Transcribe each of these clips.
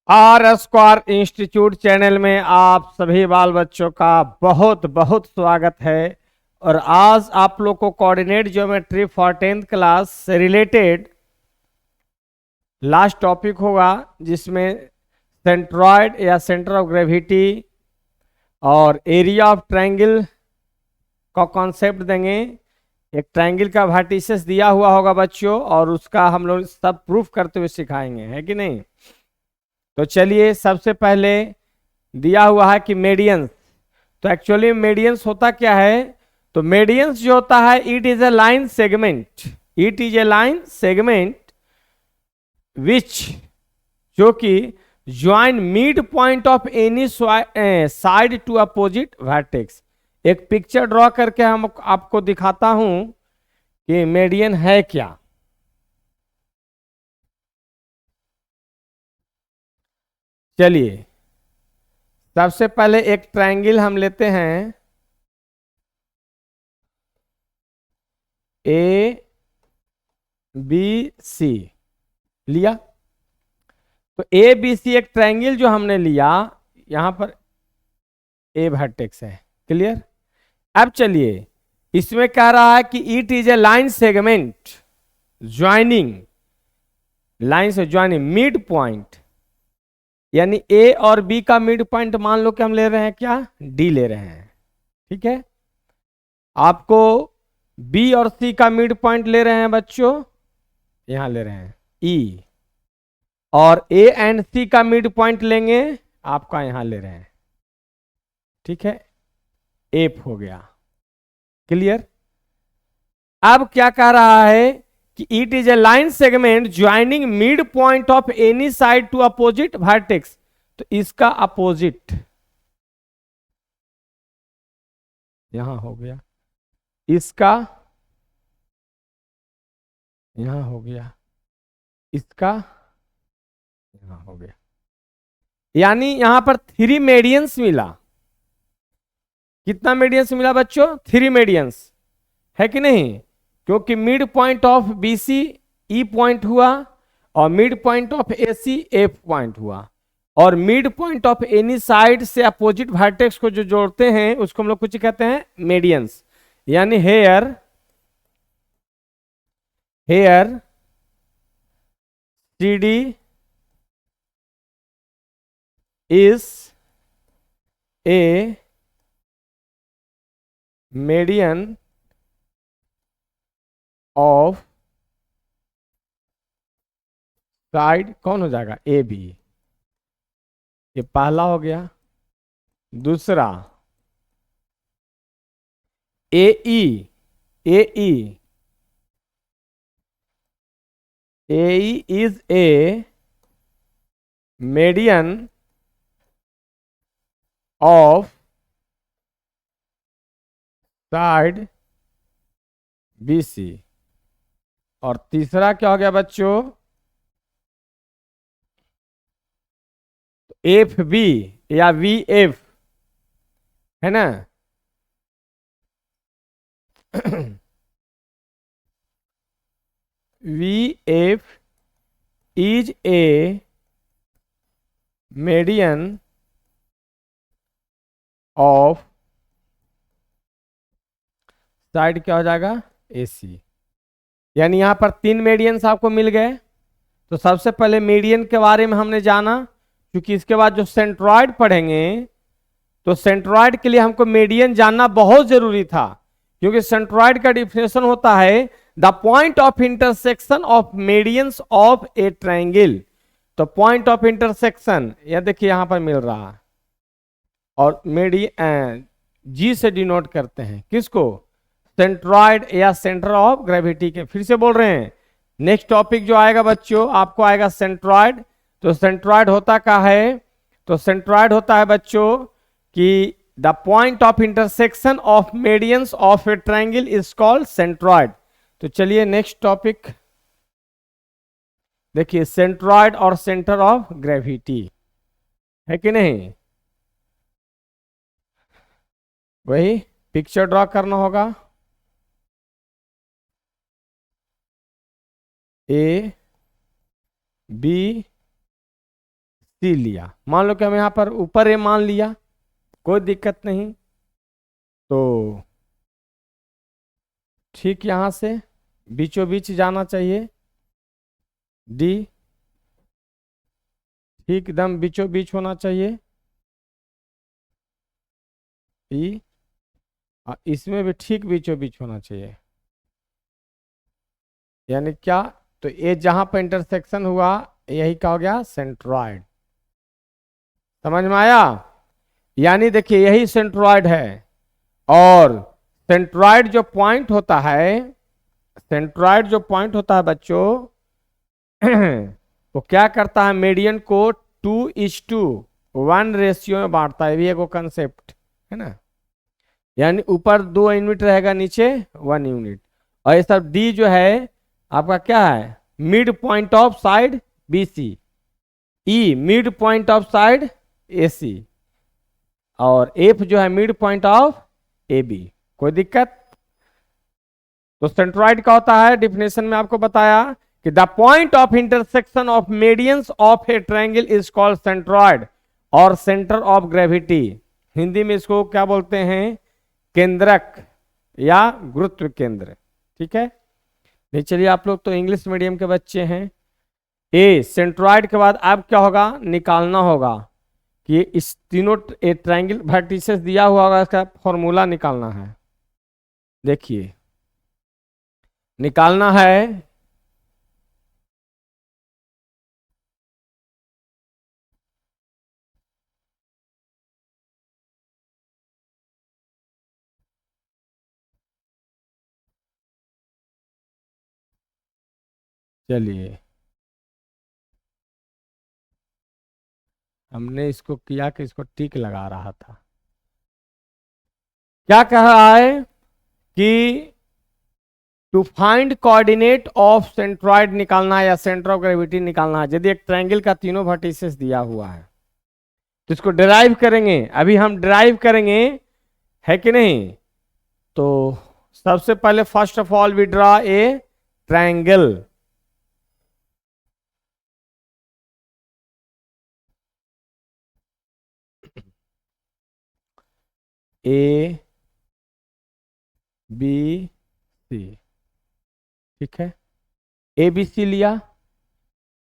Are square institute channel में आप सभी बाल बच्चों का बहुत बहुत स्वागत है। और आज आप लोग को coordinate geometry for 10th class से रिलेटेड लास्ट टॉपिक होगा, जिसमें सेंट्रॉइड या सेंटर ऑफ ग्रेविटी और एरिया ऑफ ट्रायंगल का कॉन्सेप्ट देंगे। एक ट्रायंगल का वर्टिसेस दिया हुआ होगा बच्चों, और उसका हम लोग सब प्रूफ करते हुए सिखाएंगे, है कि नहीं। तो चलिए, सबसे पहले दिया हुआ है कि मेडियंस। तो एक्चुअली मेडियंस होता क्या है? तो मेडियंस जो होता है, it is a line segment, it is a line segment which, जो कि join mid point of any side to opposite vertex. एक पिक्चर ड्रॉ करके हम आपको दिखाता हूं कि मेडियन है क्या। चलिए, सबसे पहले एक ट्रायंगल हम लेते हैं, ए बी सी लिया। तो ए बी सी एक ट्रायंगल जो हमने लिया, यहां पर ए वर्टेक्स है। क्लियर? अब चलिए, इसमें कह रहा है कि it is a line segment joining, line से ज्वाइनिंग मिड पॉइंट, यानी ए और बी का मिड पॉइंट मान लो कि हम ले रहे हैं क्या, डी ले रहे हैं। ठीक है, आपको बी और सी का मिड पॉइंट ले रहे हैं बच्चों, यहां ले रहे हैं ई, और ए एंड सी का मिड पॉइंट लेंगे, आपका यहां ले रहे हैं। ठीक है, एफ हो गया। क्लियर? अब क्या कह रहा है कि it is a line segment joining mid point of any side to opposite vertex. तो इसका अपोजिट यहां हो गया, इसका यहां हो गया, इसका यहां हो गया, यानी यहां पर 3 मेडियंस मिला। कितना मेडियंस मिला बच्चों? 3 मेडियंस, है कि नहीं? क्योंकि mid point of BC E point हुआ, और mid point of AC F point हुआ, और mid point of any side से अपोजिट वर्टेक्स को जो जोड़ते हैं उसको हम लोग कुछ कहते हैं मेडियंस। यानी here here C D is a median of side, कौन हो जाएगा? A B. ये पहला हो गया। दूसरा A E, A E is a median of side B C. और तीसरा क्या हो गया बच्चों? एफ बी या वी एफ, है ना। V F is a median of side, क्या हो जाएगा? एसी। यानी यहां पर 3 मेडियंस आपको मिल गए। तो सबसे पहले मीडियन के बारे में हमने जाना, क्योंकि इसके बाद जो सेंट्रॉइड पढ़ेंगे, तो सेंट्रॉइड के लिए हमको मीडियन जानना बहुत जरूरी था। क्योंकि सेंट्रॉइड का डिफिनेशन होता है the point of intersection of medians of A triangle. तो पॉइंट ऑफ इंटरसेक्शन, यह देखिए यहां पर मिल रहा है, और मीडियन जी से डिनोट करते हैं किसको? सेंट्रॉइड या सेंटर ऑफ ग्रेविटी के। फिर से बोल रहे हैं, नेक्स्ट टॉपिक जो आएगा बच्चों, आपको आएगा सेंट्रॉइड। तो सेंट्रॉइड होता क्या है? तो सेंट्रॉइड होता है बच्चों कि the point of intersection of medians of A triangle is called centroid. तो चलिए नेक्स्ट टॉपिक देखिए, सेंट्रॉइड और सेंटर ऑफ ग्रेविटी, है कि नहीं। वही पिक्चर ड्रॉ करना होगा, ए बी सी लिया, मान लो कि हम यहाँ पर ऊपर ए मान लिया, कोई दिक्कत नहीं। तो ठीक यहाँ से बीचों बीच जाना चाहिए, डी ठीक एकदम बीचों बीच होना चाहिए, ई और इसमें भी ठीक बीचों बीच होना चाहिए। यानी क्या, तो ये जहां पर इंटरसेक्शन हुआ यही क्या हो गया, सेंट्रॉइड। समझ में आया? यानी देखिए यही सेंट्रॉइड है। और सेंट्रॉइड जो पॉइंट होता है, सेंट्रॉइड जो पॉइंट होता है बच्चों वो क्या करता है, मीडियन को 2:1 रेशियो में बांटता है। ये भी एक कंसेप्ट है ना, यानी ऊपर 2 यूनिट रहेगा, नीचे 1 यूनिट। और ये सब डी जो है आपका क्या है, mid point of side B C, E mid point of side A C, और एफ जो है mid point of A B. कोई दिक्कत? तो सेंट्रॉइड का होता है, डिफिनेशन में आपको बताया कि the point of intersection of medians of A triangle is called centroid और सेंटर ऑफ ग्रेविटी। हिंदी में इसको क्या बोलते हैं, केंद्रक या गुरुत्व केंद्र। ठीक है, नहीं चलिए, आप लोग तो इंग्लिश मीडियम के बच्चे हैं। ए सेंट्रॉइड के बाद अब क्या होगा, निकालना होगा कि इस तीनों ट्रायंगल वर्टिसेस दिया हुआ होगा, इसका फॉर्मूला निकालना है। देखिए निकालना है, चलिए हमने इसको किया कि इसको टिक लगा रहा था। क्या कह रहा है कि to find coordinate of centroid निकालना है या सेंटर ऑफ ग्रेविटी निकालना है। यदि एक ट्रायंगल का तीनों वर्टिसेस दिया हुआ है तो इसको डिराइव करेंगे, अभी हम डिराइव करेंगे, है कि नहीं। तो सबसे पहले first of all we draw a triangle. A B C, ठीक है, ए बी सी लिया।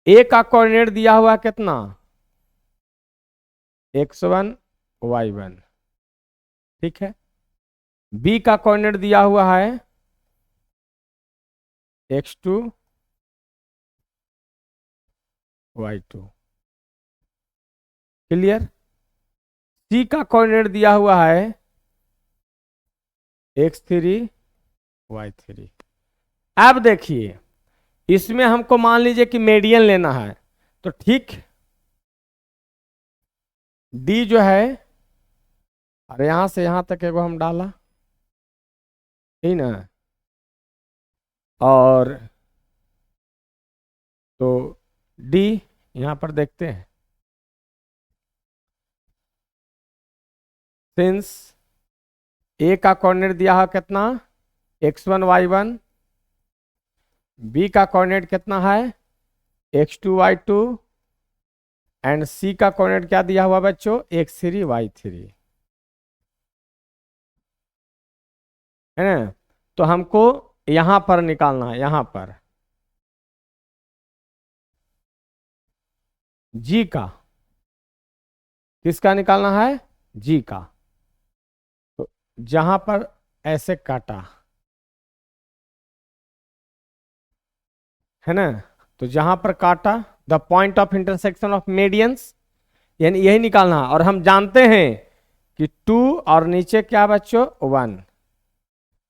ए का कोऑर्डिनेट दिया हुआ कितना, x1 y1, ठीक है। बी का कोऑर्डिनेट दिया हुआ है x2 y2, क्लियर। सी का कोऑर्डिनेट दिया हुआ है x3 y3। अब देखिए इसमें हमको मान लीजिए कि मीडियन लेना है, तो ठीक डी जो है, अरे यहां से यहां तक एगो हम डाला, ठीक ना, और तो डी यहां पर देखते हैं, सिंस ए का कोऑर्डिनेट दिया है कितना, x1 y1, बी का कोऑर्डिनेट कितना है x2 y2, एंड सी का कोऑर्डिनेट क्या दिया हुआ बच्चों, x3 y3, है ना। तो हमको यहां पर निकालना है, यहां पर जी का, किसका निकालना है, जी का। तो जहां पर ऐसे काटा है ना, तो जहां पर काटा the point of intersection of medians, यानी यही निकालना है। और हम जानते हैं कि 2 और नीचे क्या बच्चों 1,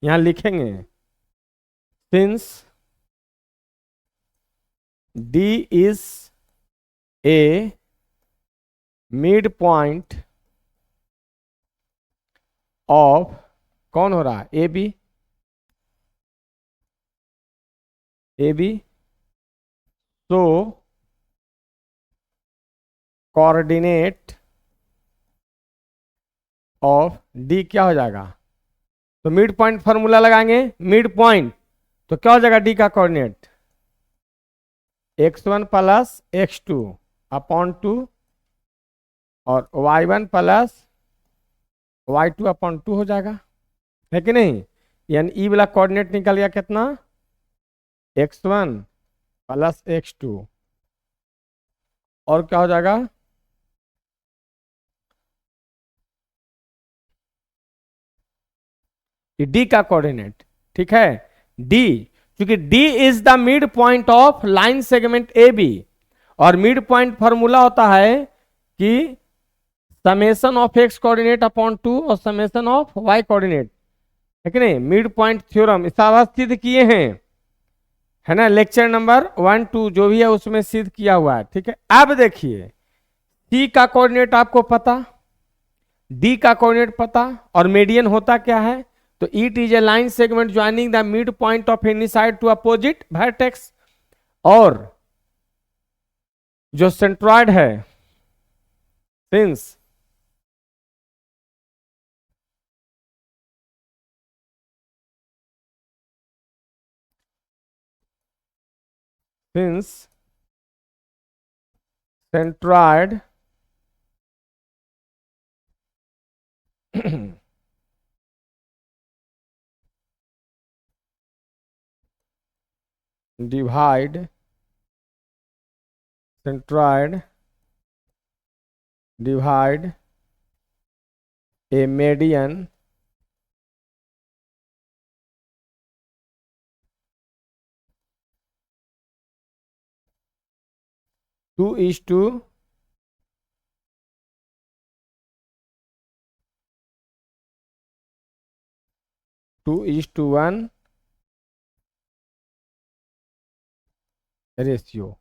यहां लिखेंगे since D is A mid point of, कौन हो रहा है, ए बी, ए बी, तो कोऑर्डिनेट ऑफ डी क्या हो जाएगा, तो मिड पॉइंट फॉर्मूला लगाएंगे, मिड पॉइंट तो क्या हो जाएगा, डी का coordinate x1 plus x2 upon 2 और y1 प्लस y2 अपॉन 2 हो जाएगा, है कि नहीं। यानी ई वाला कोऑर्डिनेट निकल गया कितना, x1 प्लस x2, और क्या हो जाएगा, डी का कोऑर्डिनेट। ठीक है, डी, क्योंकि D is the mid point of line segment A B, और मिड पॉइंट फॉर्मूला होता है कि summation of X coordinate upon 2 और समेशन ऑफ वाई कोऑर्डिनेट, है कि नहीं। मिड पॉइंट थ्योरम सारा सिद्ध किए हैं, है ना, लेक्चर नंबर 1 2 जो भी है उसमें सिद्ध किया हुआ है। ठीक है, अब देखिए सी का कोऑर्डिनेट आपको पता, डी का कोऑर्डिनेट पता, और मीडियन होता क्या है, तो it is a line segment joining the mid point of any side to opposite vertex, और जो सेंट्रॉइड है since centroid divide centroid divide a median two is to one ratio.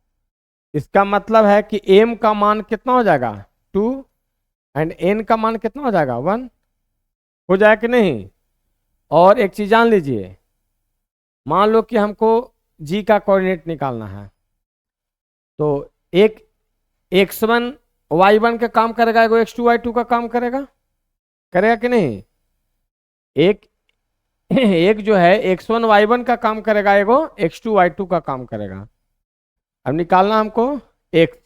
इसका मतलब है कि m का मान कितना हो जाएगा 2, एंड n का मान कितना हो जाएगा 1, हो जाए कि नहीं। और एक चीज जान लीजिए, मान लो कि हमको g का कोऑर्डिनेट निकालना है, तो एक x1 y1 का काम करेगा, एगो x2 y2 का काम करेगा, करेगा कि नहीं। एक एक जो है x1 y1 का काम करेगा, एगो x2 y2 का काम करेगा। अब निकालना हमको x,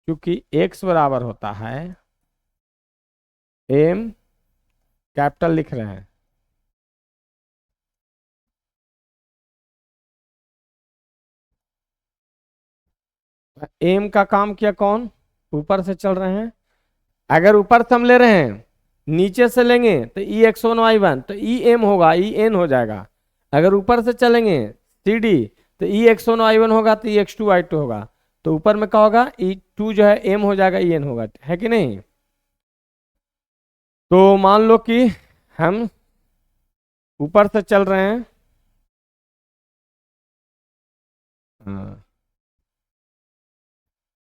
क्योंकि x बराबर होता है m, कैपिटल लिख रहे हैं, m का काम किया कौन, ऊपर से चल रहे हैं। अगर ऊपर से हम ले रहे हैं, नीचे से लेंगे तो ई x1 y1 तो ई m होगा, ई n हो जाएगा। अगर ऊपर से चलेंगे CD तो ई x1 y1 होगा तो ई x2 y2 होगा, तो ऊपर में क्या होगा, E2 जो है m हो जाएगा, ई n होगा, है कि नहीं। तो मान लो कि हम ऊपर से चल रहे हैं, हाँ,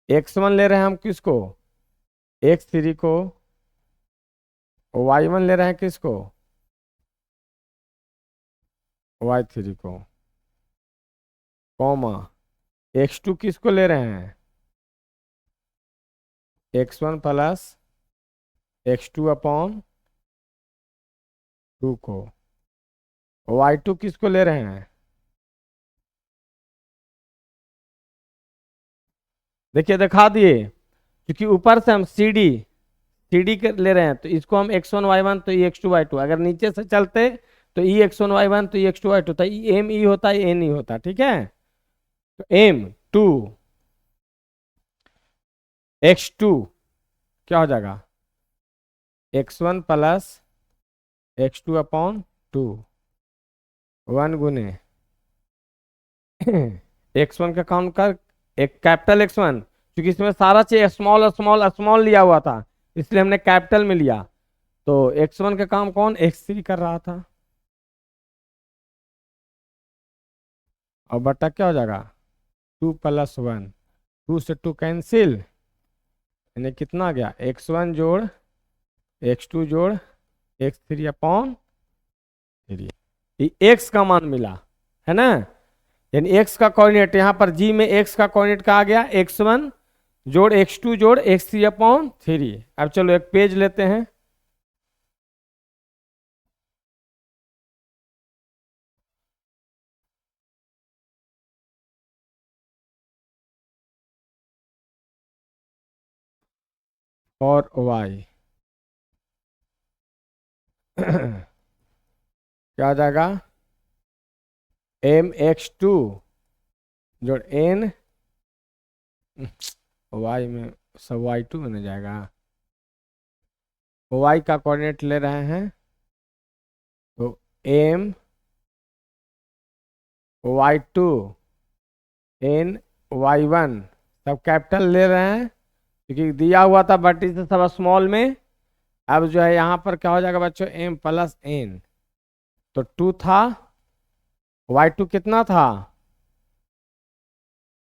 x1 ले रहे हैं हम किसको, x3 को, y1 ले रहे हैं किसको, y3 को, कॉमा x2 किसको ले रहे हैं, x1 प्लस x2 अपॉन 2 को, y2 किसको ले रहे हैं, देखिए दिखा दिए, क्योंकि ऊपर से हम सी डी के ले रहे हैं, तो इसको हम x1 y1 तो ये x2 y2, अगर नीचे से चलते तो ई x1 y1 तो ये x2 y2 था, एम ई होता है एन ई होता, ठीक है। तो m 2 x2 क्या हो जाएगा, x1 प्लस x2 अपॉन 2, 1 गुने x1 का काउंट कर, एक कैपिटल x1, क्योंकि इसमें सारा चीज स्मॉल स्मॉल स्मॉल लिया हुआ था, इसलिए हमने कैपिटल में लिया। तो x1 का काम कौन, x3 कर रहा था, और बटा क्या हो जाएगा 2 + 1, 2 से 2 कैंसिल, यानी कितना आ गया, x1 जोड़ x2 जोड़ x3 अपॉन 3, x का मान मिला, है ना। यानी x का कोऑर्डिनेट यहाँ पर g में x का कोऑर्डिनेट का आ गया x1 जोड़ x2 जोड़ x3 अपॉन 3। अब चलो एक पेज लेते हैं, और वाई क्या आ जाएगा, mx2 जोड़ n वाई में सब y2 बन जाएगा। वाई का कोऑर्डिनेट ले रहे हैं तो m y2 n y1 सब कैपिटल ले रहे हैं क्योंकि दिया हुआ था बटी से सब स्मॉल में। अब जो है यहाँ पर क्या हो जाएगा बच्चों, m प्लस n, तो 2 था, y2 कितना था,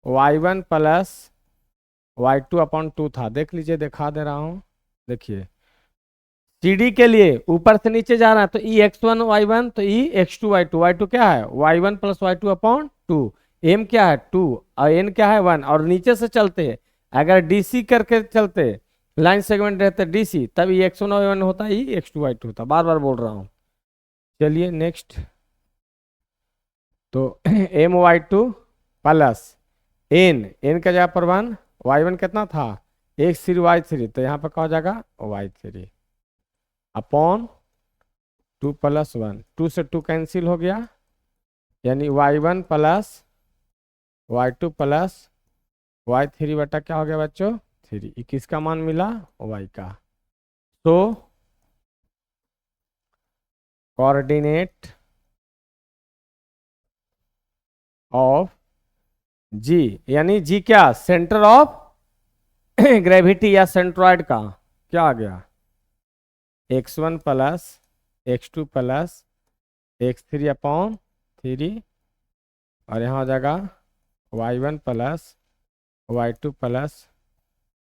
y1 प्लस y2 अपॉन 2 था। देख लीजिए, दिखा दे रहा हूँ, देखिए CD के लिए ऊपर से नीचे जा रहा है तो EX1 Y1 तो EX2 Y2, Y2 क्या है Y1 plus Y2 upon 2, M क्या है 2 और N क्या है 1, और नीचे से चलते अगर DC करके चलते लाइन सेगमेंट रहते DC तब EX1 Y1 होता EX2 Y2 होता, बार बार बोल रहा हूँ। चलिए नेक्स्ट, तो MY2 प्लस N का जगह पर 1, Y1 कितना था X3 Y3, तो यहाँ पर क्या हो जाएगा Y3 अपॉन 2 प्लस 1, 2 से 2 कैंसिल हो गया, यानी y1 plus y2 plus y3 बटा क्या हो गया बच्चों 3, किसका मान मिला y का। तो कोऑर्डिनेट ऑफ g, यानी g क्या सेंटर ऑफ ग्रेविटी या सेंट्रॉइड का क्या आ गया x1 plus x2 plus x3 upon 3, और यहाँ हो जाएगा y1 plus y2 plus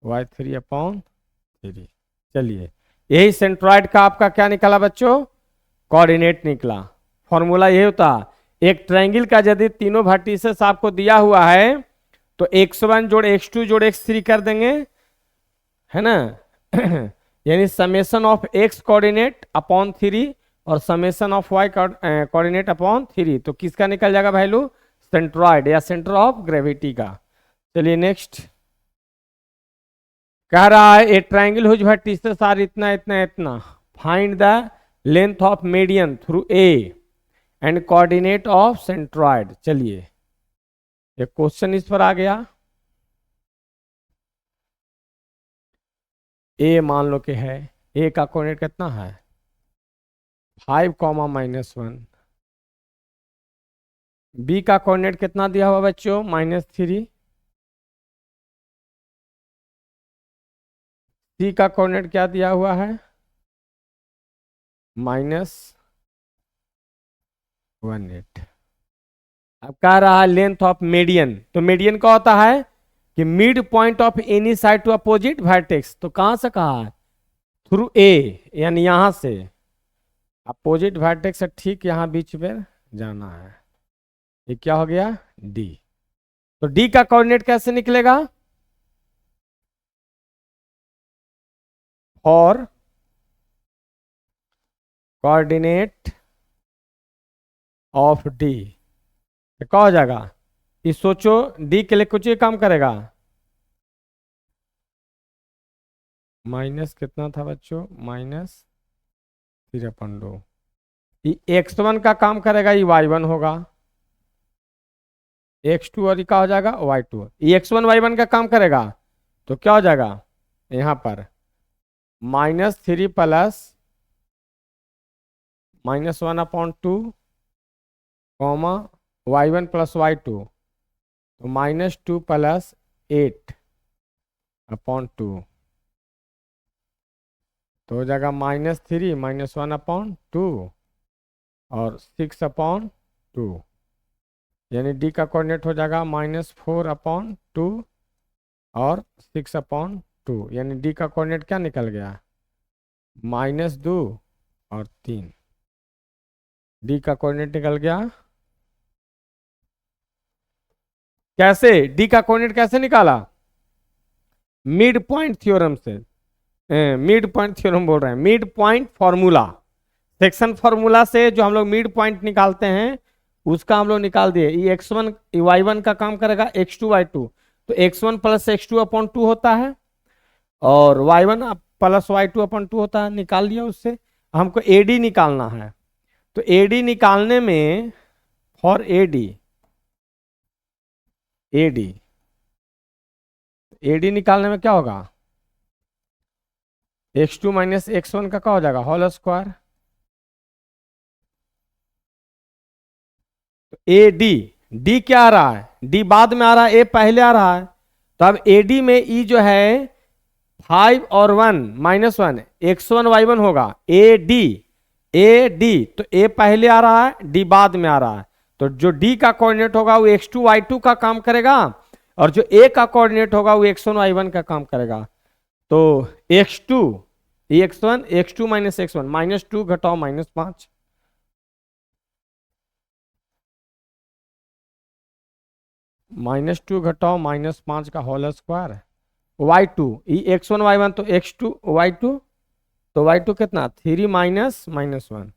y3 upon 3। चलिए, यही सेंट्रॉइड का आपका क्या निकला बच्चों, कोऑर्डिनेट निकला। फॉर्मूला यही होता, एक ट्रायंगल का यदि तीनों वर्टिसेस आपको दिया हुआ है तो x1 जोड़ x2 जोड़ x3 कर देंगे, है ना यानी summation of x coordinate upon 3 और summation of y coordinate upon 3, तो किसका निकल जाएगा वैल्यू, सेंट्रॉइड या सेंटर ऑफ ग्रेविटी का। चलिए नेक्स्ट, कह रहा है a triangle whose vertices are इतना इतना इतना, find the length of median through A and coordinate of centroid. चलिए एक क्वेश्चन इस पर आ गया, ए मान लो कि है, ए का कोऑर्डिनेट कितना है 5, -1, बी का कोऑर्डिनेट कितना दिया हुआ बच्चों -3, सी का कोऑर्डिनेट क्या दिया हुआ है -18। अब कह रहा है लेंथ ऑफ मीडियन, तो मीडियन का होता है कि mid point of any side to opposite vertex, तो कहां से कहा है थ्रू ए, यानी यहां से अपोजिट वर्टेक्स से ठीक यहां बीच में जाना है, ये क्या हो गया डी। तो डी का कोऑर्डिनेट कैसे निकलेगा, और कोऑर्डिनेट ऑफ डी क्या हो जाएगा, इस सोचो डी के लिए कुछ ही काम करेगा, माइनस कितना था बच्चों -3/2, x1 का काम करेगा ये y1 होगा, x2 और क्या हो जाएगा y2, ये x1 y1 का काम करेगा तो क्या हो जाएगा यहाँ पर -3 plus -1/2 comma y1 plus y2, तो -2 प्लस 8/2, तो हो जाएगा -3 -1/2 और 6/2, यानी डी का कोऑर्डिनेट हो जाएगा -4/2 और 6/2, यानी डी का कोऑर्डिनेट क्या निकल गया -2 और 3, डी का कोऑर्डिनेट निकल गया। कैसे डी का कोऑर्डिनेट कैसे निकाला, मिड पॉइंट थ्योरम से, मिड पॉइंट थ्योरम बोल रहे हैं, mid point formula, section formula से जो हम लोग मिड पॉइंट निकालते हैं उसका हम लोग निकाल दिए, ये x1 y1 का काम करेगा x2 y2, तो x1 प्लस x2/2 होता है, और y1 प्लस y2 अपन 2 होता है, निकाल लिया उससे। हमको AD निकालना है, तो AD निकालने में फॉर AD निकालने में क्या होगा, x2 माइनस x1 का क्या हो जाएगा, होल स्क्वायर। AD, D क्या आ रहा है, D बाद में आ रहा है, A पहले आ रहा है। तो अब AD में E जो है 5 और 1 माइनस 1 x1 y1 होगा। AD तो A पहले आ रहा है, D बाद में आ रहा है, तो जो D का कोऑर्डिनेट होगा वो x2 y2 का काम करेगा, और जो A का कोऑर्डिनेट होगा वो x1 y1 का काम करेगा। तो x2 x1 माइनस x1 -2 घटाओ -5, -2 घटाओ -5 का whole square. y2 x1 y1 तो x2 y2, तो y2 कितना 3 माइनस -1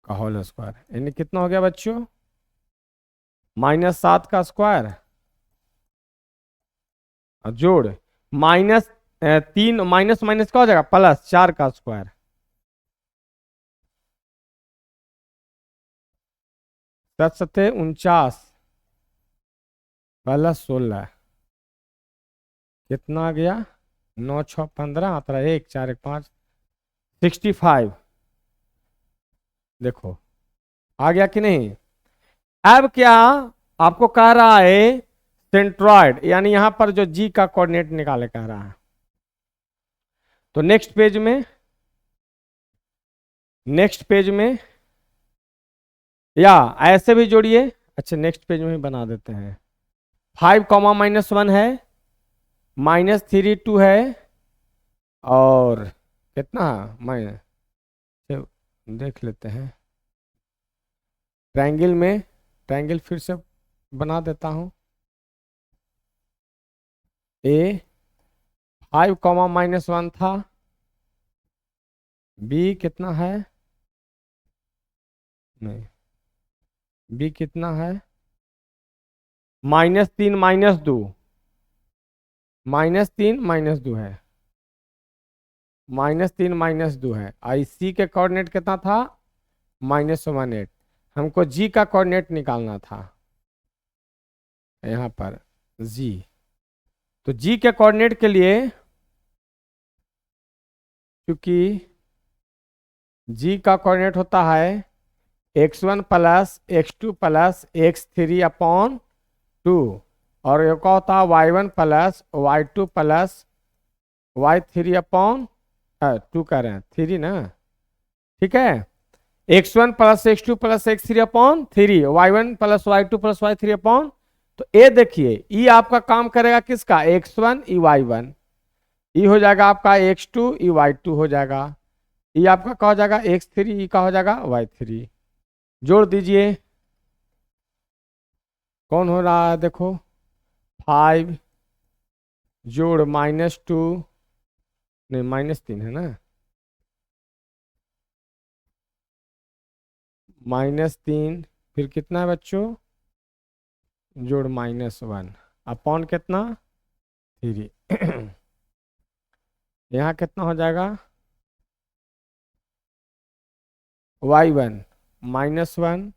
का होल स्क्वायर, यानी कितना हो गया बच्चों, -7 का स्क्वायर जोड़ -3 माइनस माइनस का हो जाएगा +4 का स्क्वायर, 7×7 = 49 +16 कितना आ गया, 9 6 15 आता 1 4 1 5 65। देखो आ गया कि नहीं। अब क्या आपको कह रहा है सेंट्रॉइड, यानी यहां पर जो जी का कोऑर्डिनेट निकाले कह रहा है। तो नेक्स्ट पेज में या ऐसे भी जोड़िए, अच्छा नेक्स्ट पेज में ही बना देते हैं। 5 -1 है, -3 2 है, और कितना मैं देख लेते हैं, ट्रायंगल फिर से बना देता हूं। A 5 -1 था, B कितना है, नहीं B कितना है, -3 -2 -3 -2 है, -3 -2 है। IC के कोऑर्डिनेट कितना था, -18। हमको G का कोऑर्डिनेट निकालना था, यहां पर G। तो G के कोऑर्डिनेट के लिए, क्योंकि G का कोऑर्डिनेट होता है x1 + x2 + x3/2, और एक होता है y1 + y2 + y3/2 कह रहे हैं 3 ना, ठीक है। x1 + x2 + x3/3, y1 + y2 + y3/, तो ये देखिए ये आपका काम करेगा किसका, x1 ये y1, ये हो जाएगा आपका x2 ये y2 हो जाएगा, ये आपका क्या हो जाएगा x3, ये का हो जाएगा y3। जोड़ दीजिए, कौन हो रहा है देखो, 5 जोड़ -2 नहीं -3 है ना, -3 फिर कितना है बच्चों, जोड़ -1 अपॉन कितना 3 यहाँ कितना हो जाएगा, y1 -1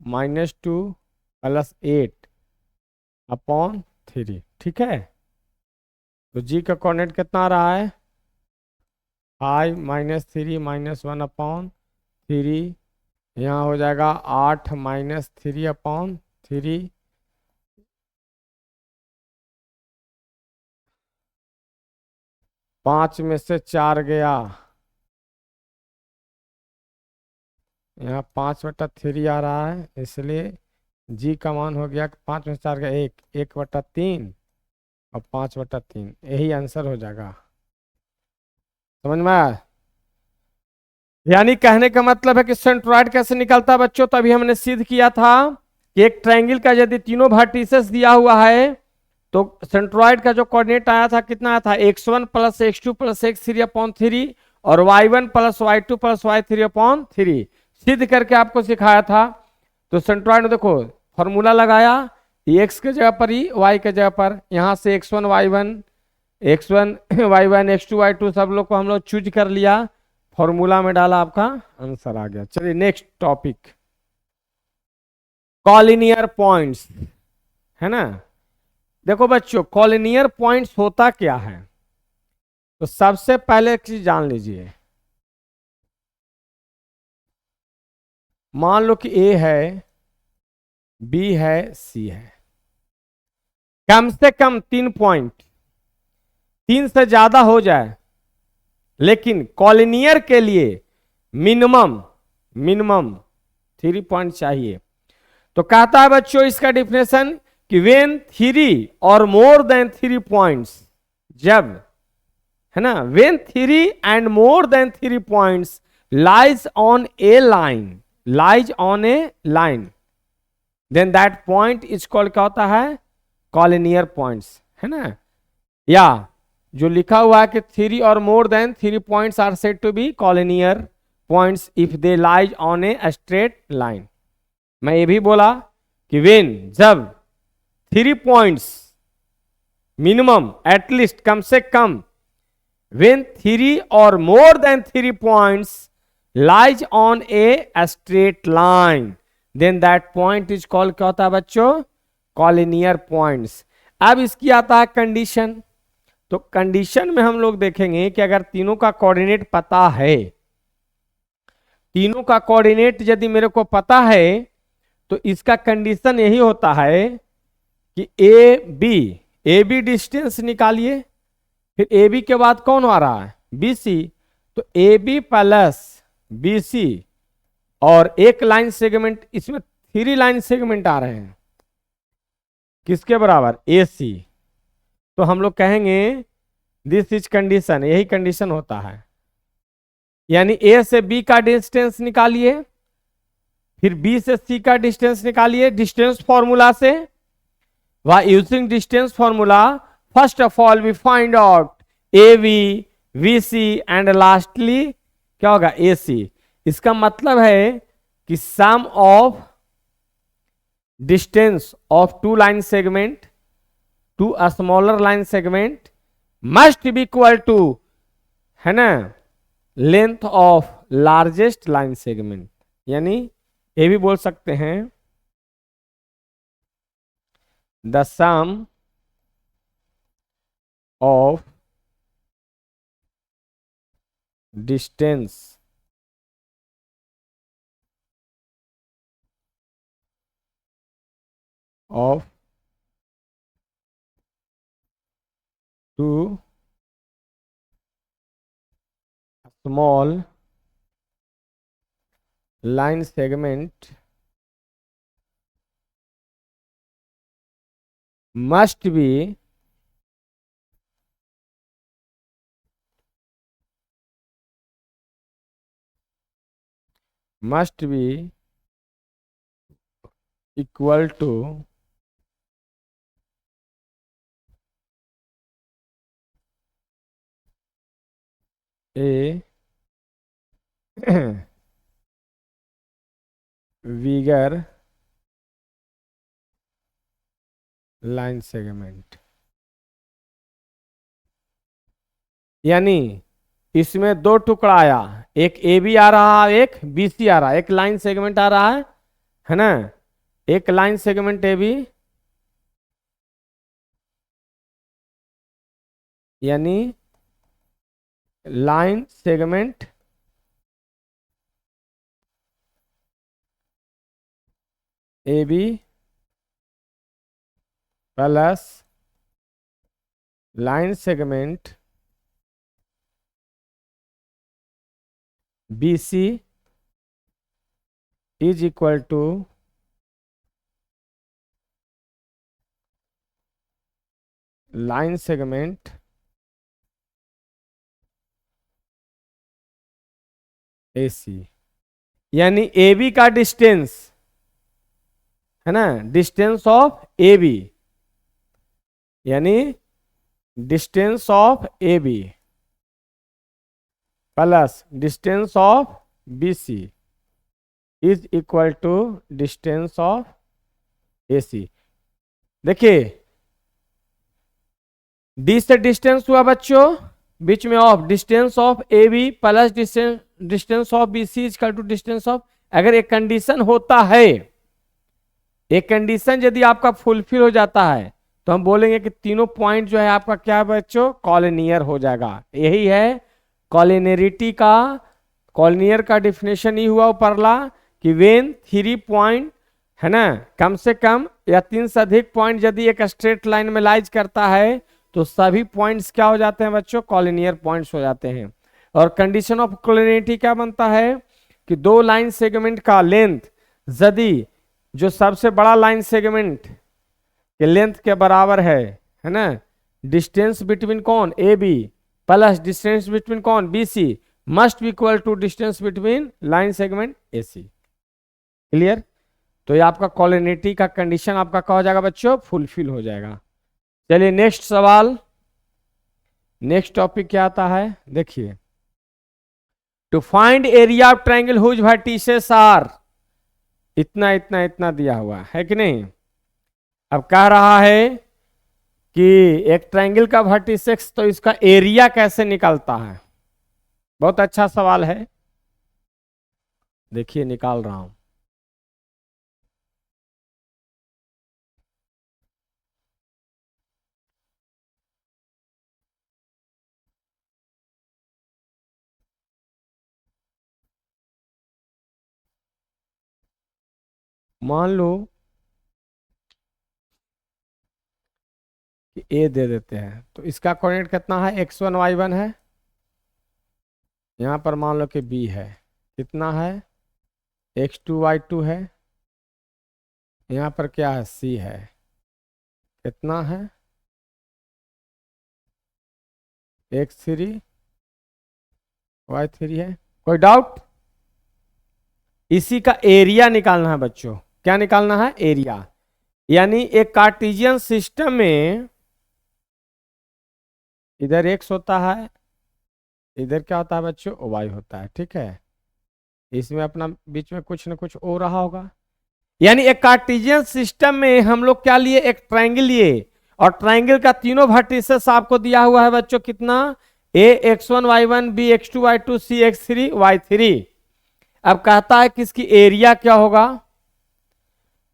-2 + 8 अपॉन 3, ठीक है। तो G का कोऑर्डिनेट कितना आ रहा है, 5 -3 -1/3, यहाँ हो जाएगा 8 -3/3, 5 में से 4 गया, यहाँ 5/3 आ रहा है, इसलिए G का मान हो गया 5 में से 4 गया 1/3 और 5/3, यही आंसर हो जाएगा। समझ में आया, यानी कहने का मतलब है कि सेंट्रॉइड कैसे निकलता है बच्चों। तो अभी हमने सिद्ध किया था कि एक ट्रायंगल का यदि तीनों वर्टिसेस दिया हुआ है, तो सेंट्रॉइड का जो कोऑर्डिनेट आया था कितना आया था, x1 + x2 + x3/3 और y1 + y2 + y3/3 सिद्ध करके आपको सिखाया था। तो सेंट्रॉइड में देखो फॉर्मूला लगाया, एक्स के जगह पर ही वाई के जगह पर, यहाँ से x1 y1 x1 y1 x2 y2 सब लोग को हम लोग चूज कर लिया, फॉर्मूला में डाला, आपका आंसर आ गया। चलिए नेक्स्ट टॉपिक, कॉलिनियर पॉइंट्स, है ना। देखो बच्चों, कॉलिनियर पॉइंट्स होता क्या है, तो सबसे पहले एक चीज जान लीजिए। मान लो कि ए है, बी है, सी है, कम से कम 3 पॉइंट, 3 से ज्यादा हो जाए, लेकिन कॉलिनियर के लिए मिनिमम मिनिमम 3 पॉइंट चाहिए। तो कहता है बच्चों इसका डिफिनेशन कि वेन 3 और मोर देन 3 पॉइंट्स, जब, है ना, when 3 and more than 3 points lies on a line, lies on a line, then that point is called, क्या होता है, कॉलिनियर पॉइंट्स, है ना। या जो लिखा हुआ है कि 3 और more than 3 points are said to be collinear points if they lies on a straight line. मैं ये भी बोला कि वेन, जब 3 पॉइंट्स मिनिमम, एटलीस्ट, कम से कम, वेन 3 और more than 3 points lies on a straight line, then that point is called, क्या होता है बच्चों, कॉलिनियर पॉइंट्स। अब इसकी आता है कंडीशन। तो कंडीशन में हम लोग देखेंगे कि अगर तीनों का कोऑर्डिनेट पता है, तीनों का कोऑर्डिनेट यदि मेरे को पता है, तो इसका कंडीशन यही होता है कि ए बी डिस्टेंस निकालिए, फिर ए बी के बाद कौन आ रहा है, बी सी, तो A B plus B C, और एक लाइन सेगमेंट, इसमें 3 लाइन सेगमेंट आ रहे हैं, किसके बराबर, ए सी। तो हम लोग कहेंगे दिस इज कंडीशन, यही कंडीशन होता है। यानी ए से बी का डिस्टेंस निकालिए, फिर बी से सी का डिस्टेंस निकालिए डिस्टेंस फॉर्मूला से। Why using distance formula, first of all we find out A B, B C and lastly क्या होगा, ए सी। इसका मतलब है कि sum of distance of 2 line segment to a smaller line segment must be equal to, है ना, length of largest line segment. यानी ये भी बोल सकते हैं the sum of distance of 2 small line segment must be equal to a bigger line segment। यानी इसमें 2 टुकड़ा आया, एक ए बी आ रहा है, एक बी सी आ रहा है, एक लाइन सेगमेंट आ रहा है ना, एक लाइन सेगमेंट ए बी, यानी line segment A B plus line segment B C is equal to line segment A C. यानी ए बी का डिस्टेंस, है ना, डिस्टेंस ऑफ ए बी, यानी distance of A B plus distance of B C is equal to distance of A C. देखिए D से distance हुआ बच्चों बीच में of, distance of A B plus distance of B C equal to distance of, अगर एक condition होता है, एक कंडीशन यदि आपका फुलफिल हो जाता है तो हम बोलेंगे कि तीनों पॉइंट जो है आपका क्या है बच्चों, कॉलिनियर हो जाएगा। यही है कॉलिनियरिटी का, कॉलिनियर का डिफिनेशन ही हुआ ऊपरला कि वेन 3 पॉइंट है ना, कम से कम या 3 से अधिक पॉइंट यदि एक स्ट्रेट लाइन में लाइज करता है तो सभी पॉइंट्स क्या हो जाते हैं बच्चों, कॉलिनियर पॉइंट्स हो जाते हैं। और कंडीशन ऑफ कॉलिनियरिटी क्या बनता है कि दो लाइन सेगमेंट का लेंथ यदि जो सबसे बड़ा लाइन सेगमेंट के लेंथ के बराबर है ना, डिस्टेंस बिटवीन कौन A B plus distance between कौन B C must be equal to distance between line segment A C. Clear? तो ये आपका कॉलिनियरिटी का कंडीशन आपका क्या हो जाएगा बच्चों, फुलफिल हो जाएगा। चलिए नेक्स्ट सवाल, नेक्स्ट टॉपिक क्या आता है देखिए, to find area of triangle whose vertices are, इतना इतना इतना दिया हुआ है कि नहीं। अब कह रहा है कि एक ट्रायंगल का वर्टिसेस तो इसका एरिया कैसे निकलता है, बहुत अच्छा सवाल है, देखिए निकाल रहा हूं। मान लो कि ए दे देते हैं तो इसका कोऑर्डिनेट कितना है, x1 y1 है, यहां पर मान लो कि बी है, कितना है x2 y2 है, यहां पर क्या है सी है, कितना है x3 y3 है। कोई डाउट? इसी का एरिया निकालना है बच्चों, क्या निकालना है, एरिया। यानी एक कार्टेशियन सिस्टम में इधर x होता है, इधर क्या होता है बच्चों, y होता है, ठीक है। इसमें अपना बीच में कुछ ना कुछ हो रहा होगा। यानी एक कार्टेशियन सिस्टम में हम लोग क्या लिए, एक ट्रायंगल लिए, और ट्रायंगल का तीनों वर्टिसेस आपको दिया हुआ है बच्चों, कितना, a x1 y1 b x2 y2 c x3 y3। अब कहता है कि इसकी एरिया क्या होगा,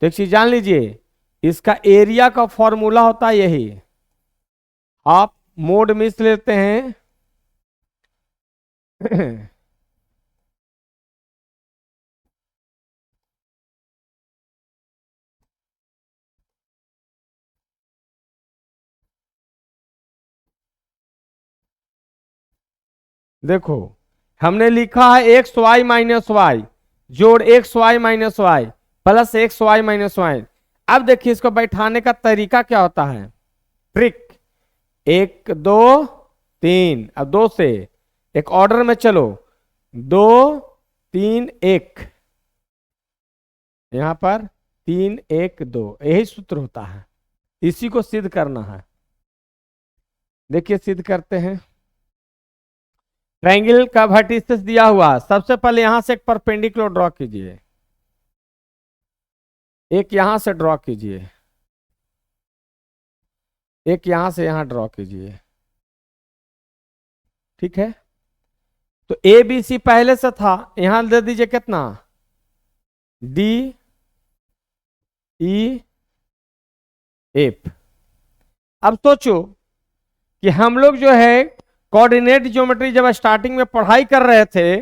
तो एक चीज जान लीजिए, इसका एरिया का फॉर्मूला होता है यही, आप मोड मिस लेते हैं देखो हमने लिखा है एक्स वाई माइनस वाई जोड़ x y minus y plus x y minus y. अब देखिए इसको बैठाने का तरीका क्या होता है, ट्रिक, 1 2 3, अब 2 से एक ऑर्डर में चलो, 2 3 1, यहां पर 3 1 2, यही सूत्र होता है, इसी को सिद्ध करना है। देखिए सिद्ध करते हैं। ट्रायंगल का वर्टिसेस दिया हुआ, सबसे पहले यहां से एक परपेंडिकुलर ड्रॉ कीजिए, एक यहां से ड्रॉ कीजिए, एक यहां से यहां ड्रॉ कीजिए, ठीक है। तो ए बी सी पहले से था, यहां दे दीजिए कितना, डी ई एफ। अब सोचो कि हम लोग जो है कोऑर्डिनेट ज्योमेट्री जब स्टार्टिंग में पढ़ाई कर रहे थे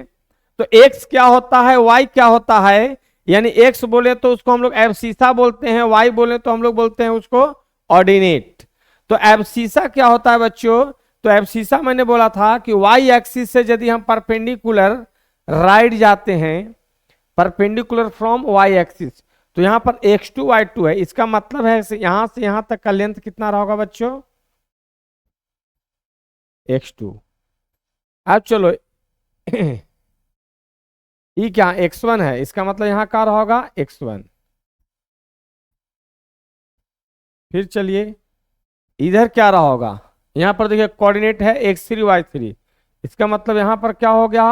तो एक्स क्या होता है, वाई क्या होता है, यानी एक्स बोले तो उसको हम लोग एब्सिसा बोलते हैं, वाई बोले तो हम लोग बोलते हैं उसको ऑर्डिनेट। तो एब्सिसा क्या होता है बच्चों, तो एब्सिसा मैंने बोला था कि वाई एक्सिस से यदि हम परपेंडिकुलर राइट जाते हैं, परपेंडिकुलर फ्रॉम वाई एक्सिस, तो यहां पर x2 y2 है, इसका मतलब है यहां से यहां तक का लेंथ कितना रहोगा बच्चों, x2। अब चलो ये क्या x1 है, इसका मतलब यहां का होगा x1। फिर चलिए इधर क्या रहा होगा, यहां पर देखिए कोऑर्डिनेट है x3 y3, इसका मतलब यहां पर क्या हो गया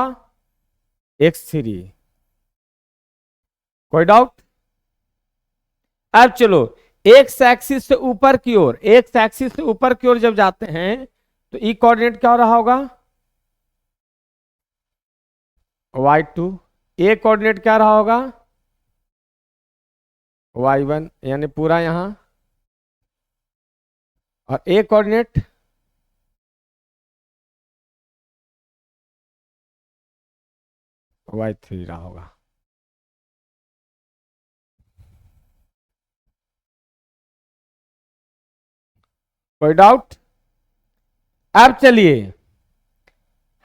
x3। कोई डाउट? अब चलो एक्स एक्सिस से ऊपर की ओर, एक्स एक्सिस से ऊपर की ओर जब जाते हैं तो ई कोऑर्डिनेट क्या हो रहा होगा, y2। ए कोऑर्डिनेट क्या रहा होगा, y1, यानी पूरा यहां। और ए कोऑर्डिनेट y3 रहा होगा। कोई डाउट? अब चलिए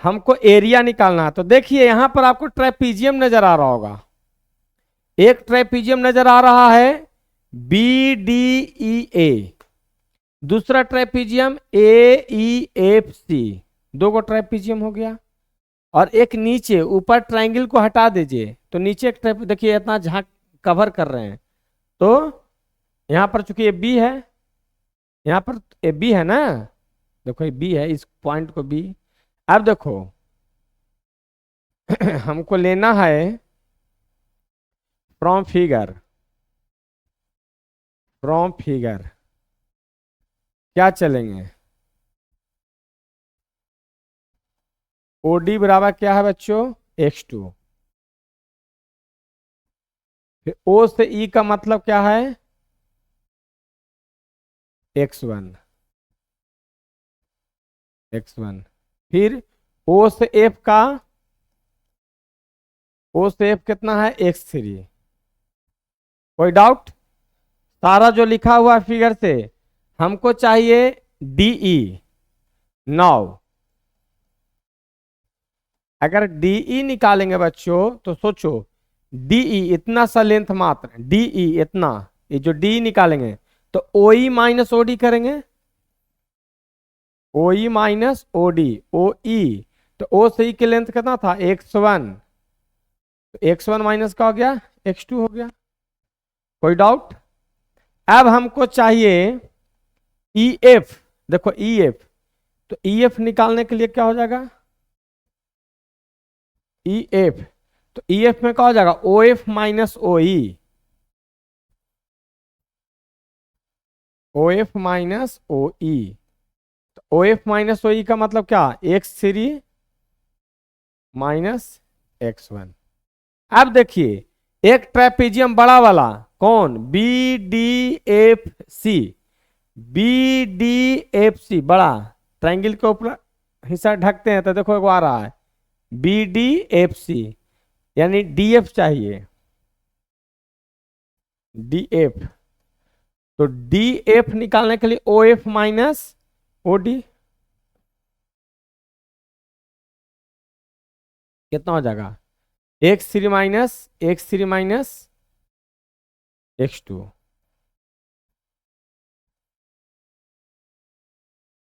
हमको एरिया निकालना है, तो देखिए यहां पर आपको ट्रेपीजियम नजर आ रहा होगा, एक ट्रेपीजियम नजर आ रहा है बी डी ई ए, दूसरा ट्रेपीजियम ए ई एफ सी, दो गो ट्रेपीजियम हो गया। और एक नीचे ऊपर ट्रायंगल को हटा दीजिए तो नीचे एक ट्रेप, देखिए इतना झांक कवर कर रहे हैं, तो यहां पर चूंकि ये बी है, यहां पर ये बी है ना, देखो ये बी है, इस पॉइंट को बी। अब देखो हमको लेना है फ्रॉम फिगर, फ्रॉम फिगर क्या चलेंगे, ओडी बराबर क्या है बच्चों, x2। फिर ओ से ई का मतलब क्या है, x1, x1। फिर ओ से एफ का, ओ से एफ कितना है, x3। कोई डाउट? सारा जो लिखा हुआ है फिगर से हमको चाहिए डीई। नाउ अगर डीई निकालेंगे बच्चों तो सोचो, डीई इतना सा लेंथ मात्र, डीई इतना, ये जो डी निकालेंगे तो ओई माइनस ओडी करेंगे, ओई माइनस ओडी, ओ ई, तो ओ से ई की लेंथ कितना था, x1, तो x1 माइनस का हो गया, x2 हो गया। कोई डाउट? अब हमको चाहिए ई एफ, देखो ई एफ, तो ई एफ निकालने के लिए क्या हो जाएगा, ई एफ, तो ई एफ में क्या हो जाएगा, ओ एफ माइनस ओ ई, ओ एफ माइनस ओ ई, तो ओ एफ माइनस ओ ई का मतलब क्या, x3 माइनस x1। अब देखिए एक ट्रेपीजियम बड़ा वाला, कौन, B D F C, B D F C बड़ा, ट्रायंगल के ऊपर हिस्सा ढकते हैं तो देखो एक आ रहा है बी डी एफ सी, यानी डी एफ चाहिए, डी एफ। तो डी एफ निकालने के लिए O F minus O D कितना हो जाएगा, एक्स थ्री माइनस x2।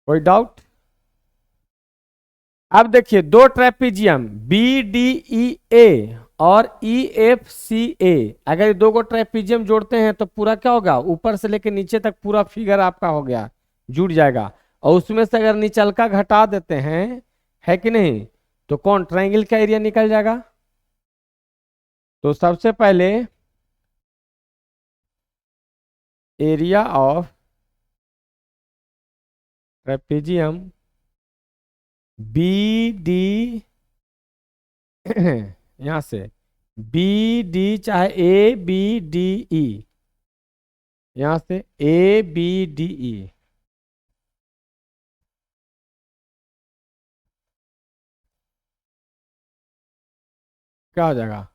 कोई डाउट? अब देखिए दो ट्रेपीजियम बी डी ई ए और ई एफ सी ए, अगर ये दो को ट्रेपीजियम जोड़ते हैं तो पूरा क्या होगा, ऊपर से लेकर नीचे तक पूरा फिगर आपका हो गया, जुड़ जाएगा। और उसमें से अगर निचलका घटा देते हैं, है कि नहीं, तो कौन, ट्रायंगल का एरिया निकल जाएगा। तो सबसे पहले area of trapezium B D यहां से बी डी, चाहे ए बी डी ई, यहां से ए बी डी ई, क्या हो जाएगा,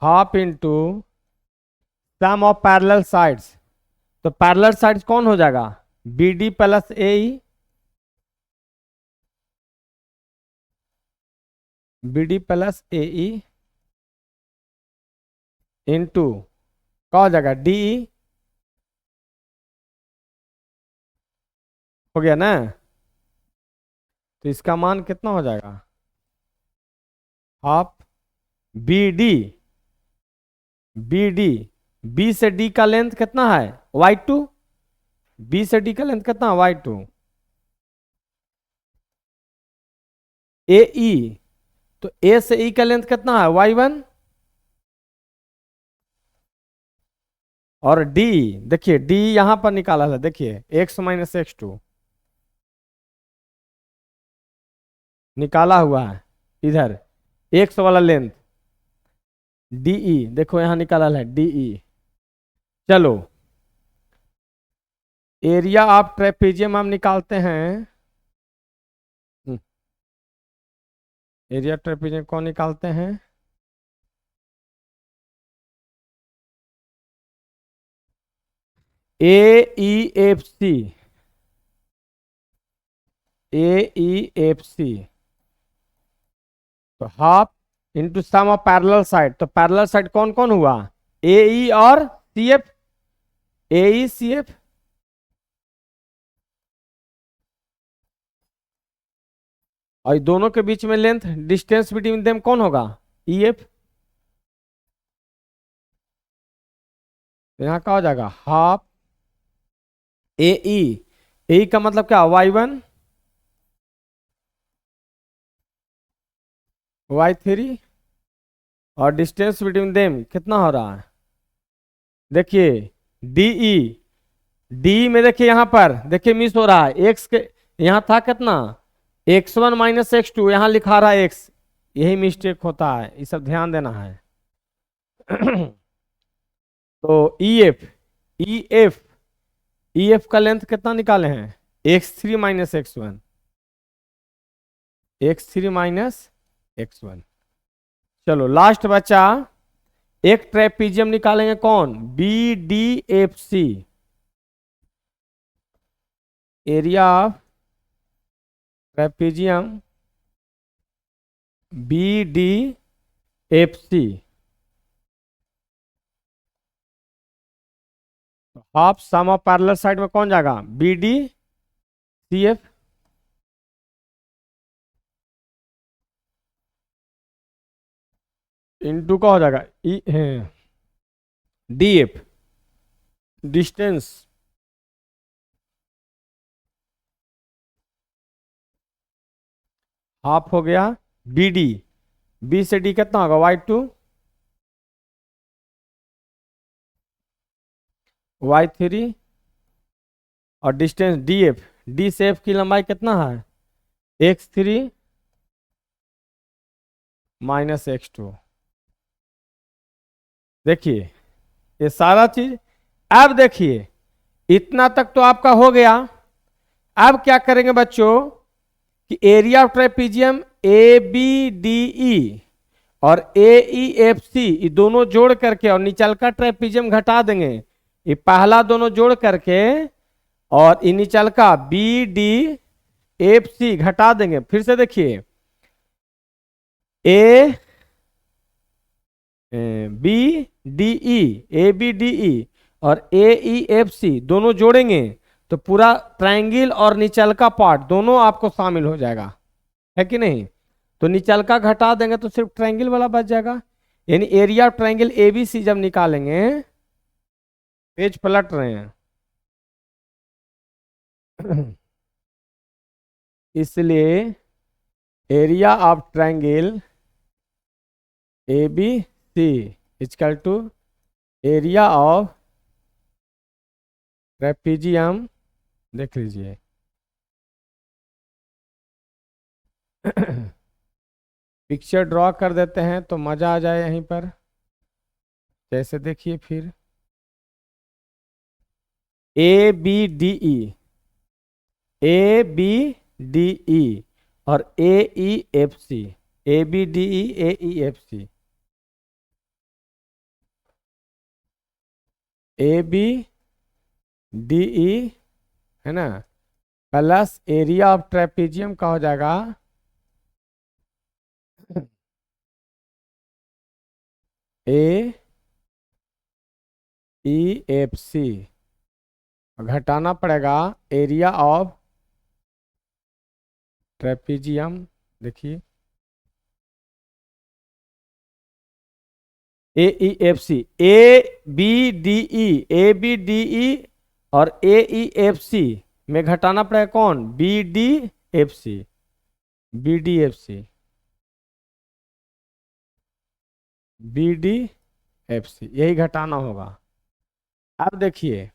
half into sum of parallel sides, तो पैरेलल साइड्स कौन हो जाएगा, B D plus A E, B D plus A E into क्या हो जाएगा, डी ई, हो गया ना। तो इसका मान कितना हो जाएगा, half B D, B D, B से डी का लेंथ कितना है, y2, बी से डी का लेंथ कितना है, y2, ए ई, तो ए से ई का लेंथ कितना है, y1, और डी, देखिए डी यहां पर निकाला था, देखिए x माइनस एक्स टू निकाला हुआ है इधर, एक्स वाला लेंथ, डीई देखो यहां निकाला है डीई। चलो एरिया ऑफ ट्रेपेजियम हम निकालते हैं। एरिया ट्रेपेजियम कौन निकालते हैं? AEFC, AEFC तो half into sum of parallel side, तो पैरेलल साइड कौन कौन हुआ? AE और CF, AE CF, और दोनों के बीच में लेंथ डिस्टेंस बिटवीन देम कौन होगा? EF। तो यहाँ क्या हो जाएगा? हाफ AE, AE का मतलब क्या? Y1 Y3, और डिस्टेंस बिटवीन देम कितना हो रहा है? देखिए DE, डी में देखिए यहां पर देखिए मिस हो रहा है, एक्स के यहां था कितना? x1 माइनस एक्स टू, यहां लिखा रहा है x, यही मिस्टेक होता है, ये सब ध्यान देना है। तो EF, EF, EF का लेंथ कितना निकाले हैं? x3 minus x1, x3 minus x1। चलो लास्ट बचा, एक ट्रेपीजियम निकालेंगे कौन? BDFC, area of trapezium BDFC, half sum of parallel side में कौन जाएगा? BDCF, इंटू का हो जाएगा DF, डिस्टेंस हाफ हो गया BD, B से D कितना होगा? Y2 Y3, और डिस्टेंस DF, D से F की लंबाई कितना है? x3 minus x2। देखिए ये सारा चीज, अब देखिए इतना तक तो आपका हो गया। अब क्या करेंगे बच्चों कि एरिया ऑफ ट्रेपीजियम ABDE और AEFC ये दोनों जोड़ करके और निचल का ट्रेपीजियम घटा देंगे, ये पहला दोनों जोड़ करके और ये निचल का BDFC घटा देंगे। फिर से देखिए ABDE और AEFC दोनों जोड़ेंगे तो पूरा ट्रायंगल और निचल का पार्ट दोनों आपको शामिल हो जाएगा, है कि नहीं? तो निचल का घटा देंगे तो सिर्फ ट्रायंगल वाला बच जाएगा। यानी एरिया ऑफ ट्रायंगल ABC जब निकालेंगे, पेज पलट रहे हैं इसलिए area of triangle ABC equal to area of trapezium, देख लीजिए पिक्चर ड्रॉ कर देते हैं तो मजा आ जाए यहीं पर। जैसे देखिए फिर ABDE, ABDE और AEFC, ABDE AEFC, ABDE है ना, प्लस एरिया ऑफ ट्रेपीजियम का हो जाएगा AEFC, घटाना पड़ेगा एरिया ऑफ ट्रेपीजियम। देखिए AEFC, ABDE और AEFC में घटाना पड़ेगा कौन? BDFC, BDFC, BDFC, यही घटाना होगा। अब देखिए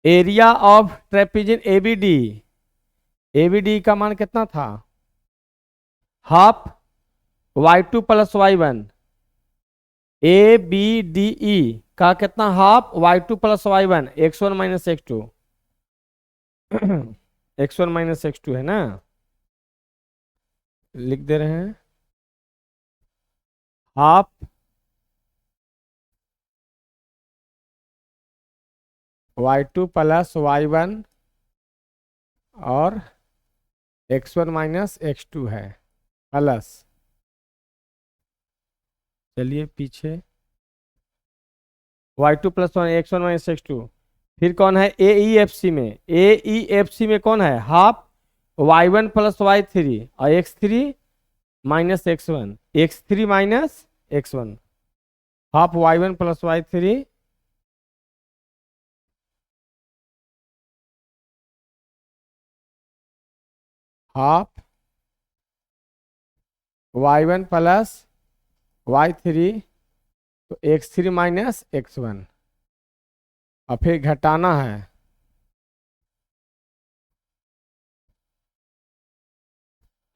area of trapezium ABD, ABD का मान कितना था, half y2 plus y1, A B D E का कितना, half y2 plus y1, x1 minus x2, x1 minus x2 है ना, लिख दे रहे हैं हाफ y2 प्लस y1 और x1 माइनस x2 है, प्लस, चलिए पीछे y2 plus x1 minus x2, फिर कौन है ए ई एफ सी में, ए ई एफ सी में कौन है, हाफ y1 प्लस y3 और x3 minus x1, x3 minus x1, half y1 plus y3 half y1 plus y3, तो x3 माइनस x1 और फिर घटाना है,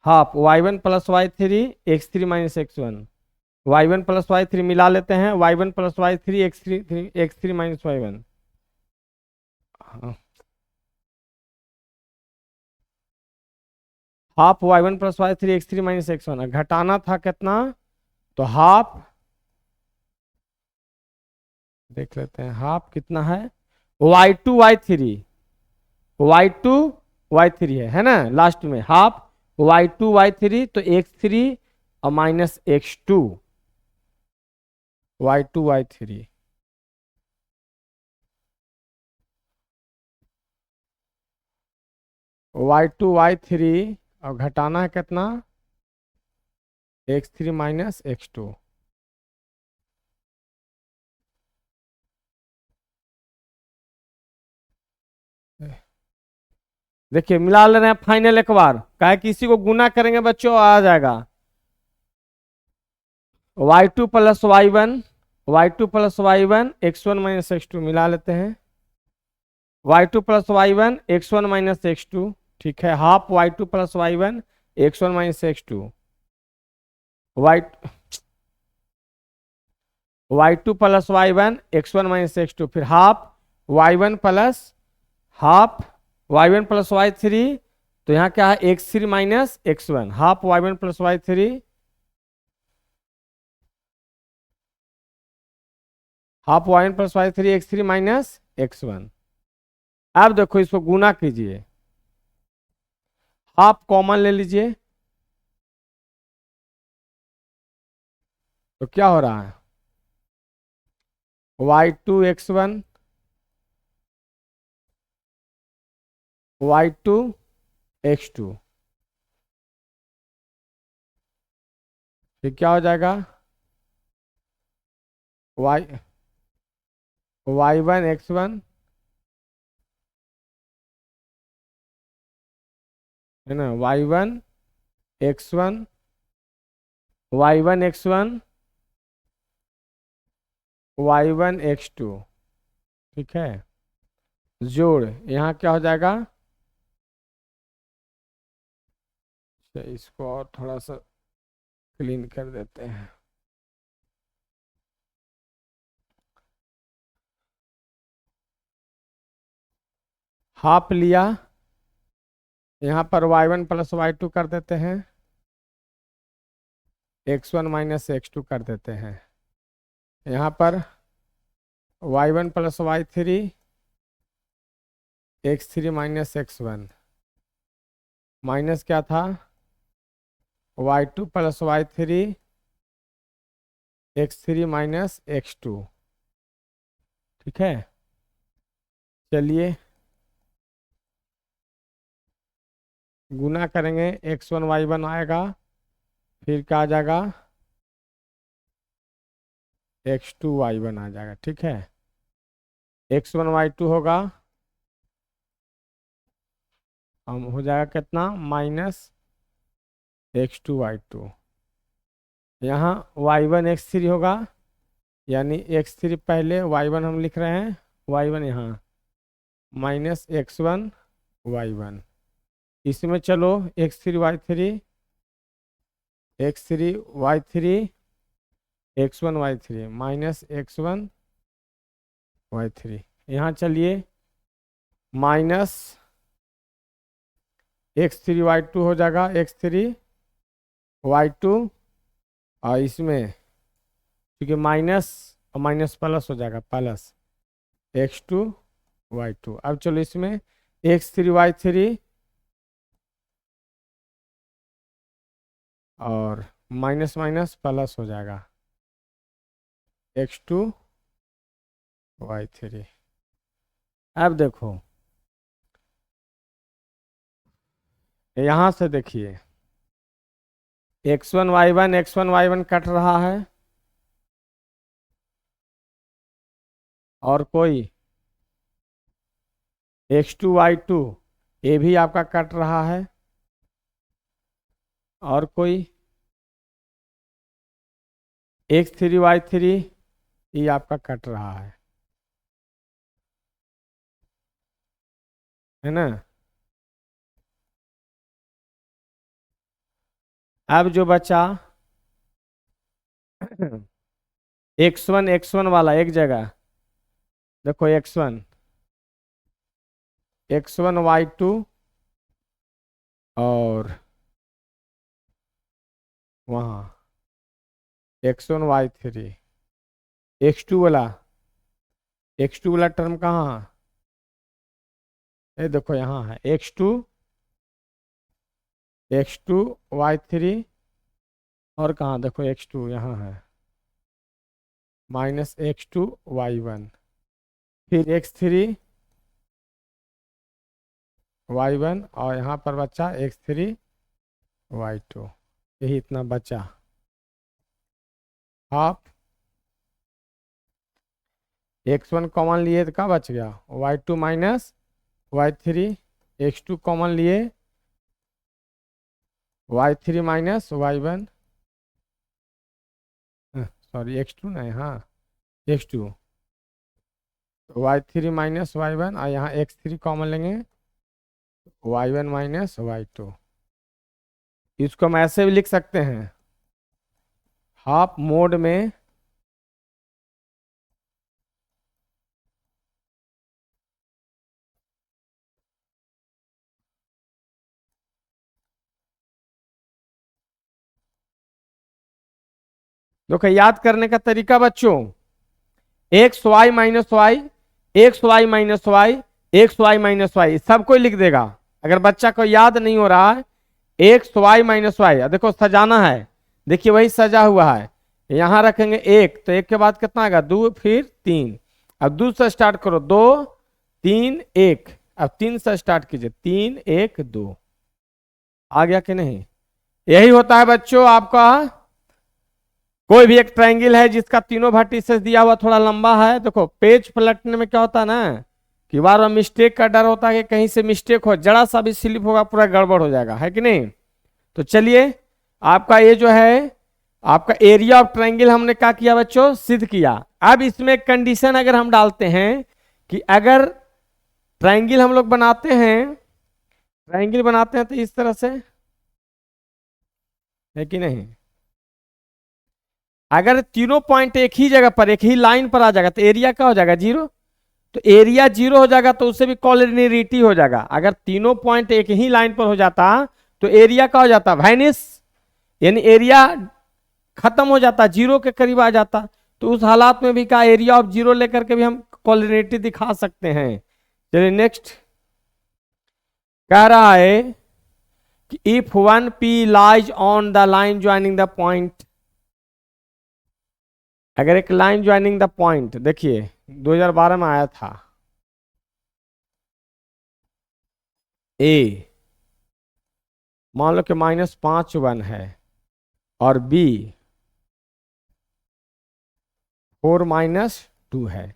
half y1 plus y3 x3 minus x1, y1 plus y3 मिला लेते हैं, y1 plus y3 x3 minus y1, half y1 plus y3 x3 minus x1, घटाना था कितना, तो हाफ, देख लेते हैं हाफ कितना है, y2 y3, y2 y3 है ना, लास्ट में हाफ y2 y3, तो x3 और minus x2, y2 y3, y2 y3 और घटाना है कितना, x3 माइनस x2, देखिए मिला ले रहे हैं फाइनल एक बार, काहे कि इसी को गुना करेंगे बच्चों आ जाएगा, y2 plus y1, y2 plus y1 x1 minus x2 मिला लेते हैं, y2 plus y1 x1 minus x2, ठीक है, half y2 plus y1 x1 minus x2, y2 plus y1 x1 minus x2, फिर half y1 plus half y1 plus y3, तो यहाँ क्या है x3 minus x1, half y1 plus y3, half y1 plus y3 x3 minus x1। अब देखो इसको गुना कीजिए, half common ले लीजिए, तो क्या हो रहा है, y2 x1 y2 x2, फिर क्या हो जाएगा, y1 x1 है ना, y1 x1 y1 x1 y1 x2, ठीक है, जोड़ यहाँ क्या हो जाएगा, इसको और थोड़ा सा क्लीन कर देते हैं, हाफ लिया, यहाँ पर y1 प्लस y2 कर देते हैं, x1 माइनस x2 कर देते हैं, यहाँ पर y1 plus y3 x3 minus x1, minus क्या था y2 plus y3 x3 minus x2, ठीक है, चलिए गुना करेंगे, x1 y1 आएगा, फिर क्या आ जाएगा x2 y1 आ जाएगा, ठीक है, x1 y2 होगा, हम हो जाएगा कितना माइनस x2 y2, यहाँ y1 x3 होगा, यानी x3 पहले y1 हम लिख रहे हैं y1 यहाँ, माइनस x1 y1, इसमें चलो x3 y3, x3 y3, x1 y3 minus x1 y3, यहाँ चलिए माइनस x3 y2 हो जाएगा, x3 y2, और इसमें क्योंकि माइनस और माइनस प्लस हो जाएगा, प्लस x2 y2। अब चलो इसमें x3 y3 और माइनस माइनस प्लस हो जाएगा x2 y3। अब देखो यहां से देखिए x1 y1 कट रहा है, और कोई x2 y2 ये भी आपका कट रहा है, और कोई x3 y3 ये आपका कट रहा है ना। अब जो बचा x1 वाला एक जगह, देखो x1 y2 और वहाँ x1 y3, x2 वाला टर्म कहाँ, ये देखो यहाँ है x2 y3, और कहाँ देखो x2 यहाँ है माइनस x2 y1, फिर x3 y1, और यहाँ पर बचा x3 y2, यही इतना बचा। हाफ x1 कॉमन लिए तो क्या बच गया, y2 minus y3, x2 common लिए y3 minus y1, sorry x2 नहीं, हाँ x2, y3 माइनस y1, और यहाँ x3 कॉमन लेंगे y1 माइनस y2। इसको हम ऐसे भी लिख सकते हैं, हाफ मोड में देखो याद करने का तरीका बच्चों, x y minus y, x y minus y, x y minus y, सबको लिख देगा। अगर बच्चा को याद नहीं हो रहा है एक्स वाई माइनस वाई, देखो सजाना है, देखिए वही सजा हुआ है, यहां रखेंगे एक, तो एक के बाद कितना आएगा 2, फिर 3, अब 2 से स्टार्ट करो, 2 3 1, अब 3 से स्टार्ट कीजिए, 3 1 2, आ गया कि नहीं। यही होता है बच्चों आपका, कोई भी एक ट्रायंगल है जिसका तीनों वर्टिसेस दिया हुआ थोड़ा लंबा है, देखो पेज पलटने में क्या होता है ना कि बार बार मिस्टेक का डर होता है कि कहीं से मिस्टेक हो, जरा सा भी स्लिप होगा पूरा गड़बड़ हो जाएगा, है कि नहीं। तो चलिए आपका ये जो है आपका एरिया ऑफ ट्रायंगल हमने क्या किया बच्चों, सिद्ध किया। अब इसमें एक कंडीशन अगर हम डालते हैं कि अगर ट्रायंगल हम लोग बनाते हैं, ट्रायंगल बनाते हैं तो इस तरह से, है कि नहीं, अगर तीनों पॉइंट एक ही जगह पर एक ही लाइन पर आ जाएगा तो एरिया क्या हो जाएगा, 0। तो एरिया 0 हो जाएगा तो उससे भी कॉलिनियरिटी हो जाएगा। अगर तीनों पॉइंट एक ही लाइन पर हो जाता तो एरिया क्या हो जाता, वाइनिस, यानी एरिया खत्म हो जाता, 0 के करीब आ जाता। तो उस हालात में भी क्या एरिया ऑफ 0 लेकर के भी हम कॉलिनियरिटी दिखा सकते हैं। चलिए नेक्स्ट कह रहा है कि if 1p lies on the line joining the point, अगर एक लाइन ज्वाइनिंग द पॉइंट, देखिए 2012 में आया था, ए मान लो कि -5 1 है और बी 4 -2 है,